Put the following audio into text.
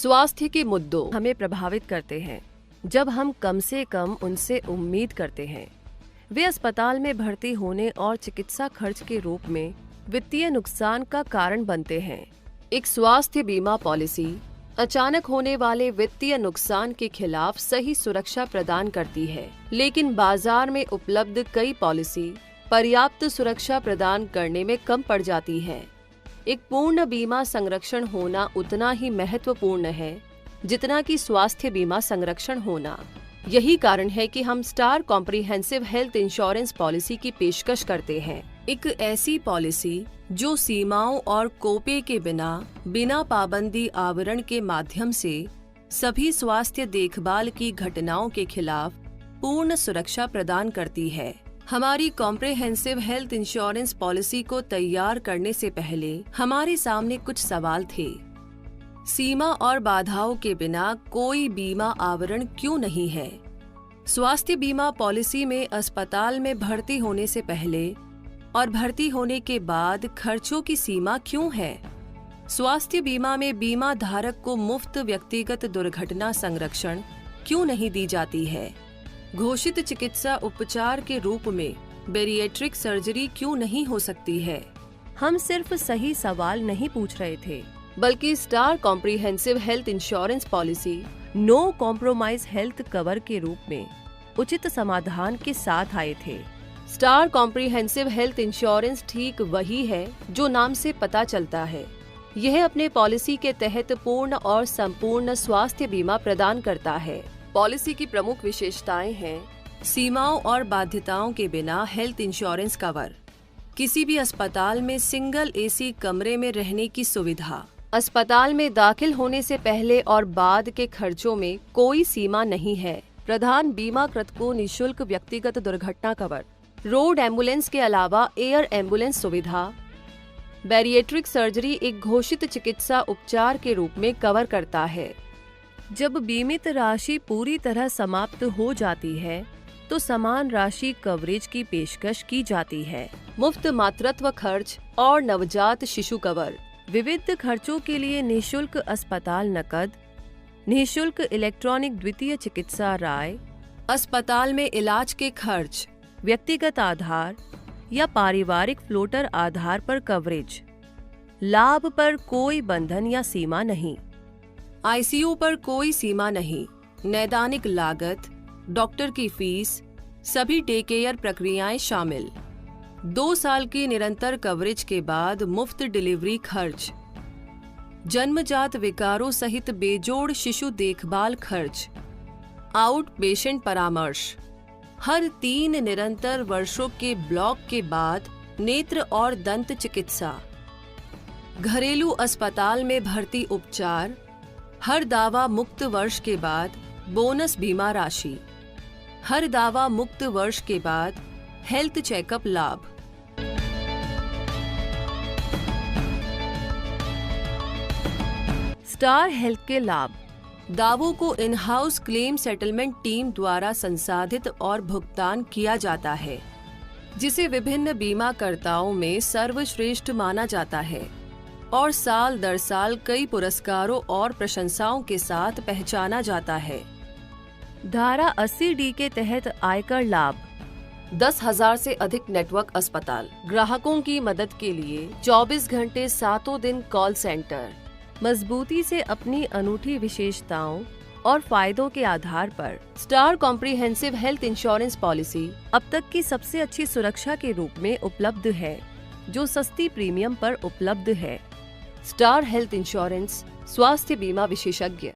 स्वास्थ्य के मुद्दों हमें प्रभावित करते हैं जब हम कम से कम उनसे उम्मीद करते हैं। वे अस्पताल में भर्ती होने और चिकित्सा खर्च के रूप में वित्तीय नुकसान का कारण बनते हैं। एक स्वास्थ्य बीमा पॉलिसी अचानक होने वाले वित्तीय नुकसान के खिलाफ सही सुरक्षा प्रदान करती है, लेकिन बाजार में उपलब्ध कई पॉलिसी पर्याप्त सुरक्षा प्रदान करने में कम पड़ जाती है। एक पूर्ण बीमा संरक्षण होना उतना ही महत्वपूर्ण है जितना कि स्वास्थ्य बीमा संरक्षण होना। यही कारण है कि हम star comprehensive health insurance policy की पेशकश करते हैं। एक ऐसी पॉलिसी जो सीमाओं और कोपे के बिना पाबंदी आवरण के माध्यम से सभी स्वास्थ्य देखभाल की घटनाओं के खिलाफ पूर्ण सुरक्षा प्रदान करती है। हमारी कॉम्प्रिहेंसिव हेल्थ इंश्योरेंस पॉलिसी को तैयार करने से पहले हमारे सामने कुछ सवाल थे। सीमा और बाधाओं के बिना कोई बीमा आवरण क्यों नहीं है? स्वास्थ्य बीमा पॉलिसी में अस्पताल में भर्ती होने से पहले और भर्ती होने के बाद खर्चों की सीमा क्यों है? स्वास्थ्य बीमा में बीमा धारक को मुफ्त व्यक्तिगत दुर्घटना संरक्षण क्यों नहीं दी जाती है? घोषित चिकित्सा उपचार के रूप में बेरिएट्रिक सर्जरी क्यों नहीं हो सकती है? हम सिर्फ सही सवाल नहीं पूछ रहे थे, बल्कि Star comprehensive health insurance policy no compromise health cover के रूप में उचित समाधान के साथ आए थे। स्टार कॉम्प्रिहेंसिव हेल्थ इंश्योरेंस ठीक वही है जो नाम से पता चलता है। यह अपने पॉलिसी के तहत पूर्ण और संपूर्ण स्वास्थ्य बीमा प्रदान करता है। पॉलिसी की प्रमुख विशेषताएं हैं: सीमाओं और बाध्यताओं के बिना हेल्थ इंश्योरेंस कवर, किसी भी अस्पताल में सिंगल एसी कमरे में रहने की सुविधा, अस्पताल में दाखिल होने से पहले और बाद के खर्चों में कोई सीमा नहीं है, प्रधान बीमाकृत को निःशुल्क व्यक्तिगत दुर्घटना कवर, रोड एम्बुलेंस के अलावा एयर एम्बुलेंस सुविधा, बैरिएट्रिक सर्जरी एक घोषित चिकित्सा उपचार के रूप में कवर करता है। जब बीमित राशि पूरी तरह समाप्त हो जाती है तो समान राशि कवरेज की पेशकश की जाती है। मुफ्त मातृत्व खर्च और नवजात शिशु कवर, विविध खर्चों के लिए निःशुल्क अस्पताल नकद, निःशुल्क इलेक्ट्रॉनिक द्वितीय चिकित्सा राय, अस्पताल में इलाज के खर्च व्यक्तिगत आधार या पारिवारिक फ्लोटर आधार पर कवरेज, लाभ पर कोई बंधन या सीमा नहीं, आईसीयू पर कोई सीमा नहीं, नैदानिक लागत, डॉक्टर की फीस, सभी डे केयर प्रक्रियाएं शामिल, 2 साल की निरंतर कवरेज के बाद मुफ्त डिलीवरी खर्च, जन्मजात विकारों सहित बेजोड़ शिशु देखभाल खर्च, आउट पेशेंट परामर्श, हर 3 निरंतर वर्षों के ब्लॉक के बाद नेत्र और दंत चिकित्सा, घरेलू अस्पताल में भर्ती उपचार, हर दावा मुक्त वर्ष के बाद बोनस बीमा राशि, हर दावा मुक्त वर्ष के बाद हेल्थ चेकअप लाभ। स्टार हेल्थ के लाभ: दावों को in house claim settlement team द्वारा संसाधित और भुगतान किया जाता है, जिसे विभिन्न बीमाकर्ताओं में सर्वश्रेष्ठ माना जाता है और साल दर साल कई पुरस्कारों और प्रशंसाओं के साथ पहचाना जाता है। धारा 80D के तहत आयकर लाभ: 10,000 से अधिक नेटवर्क अस्पताल, ग्राहकों की मदद के लिए 24 घंटे 7 दिन कॉल सेंटर, मजबूती से अपनी अनूठी विशेषताओं और फायदों के आधार पर star comprehensive health insurance policy अब तक की सबसे अच्छी सुरक्षा के रूप में उपलब्ध है, जो सस्ती प्रीमियम पर उपलब्ध है। स्टार हेल्थ इंश्योरेंस, स्वास्थ्य बीमा विशेषज्ञ।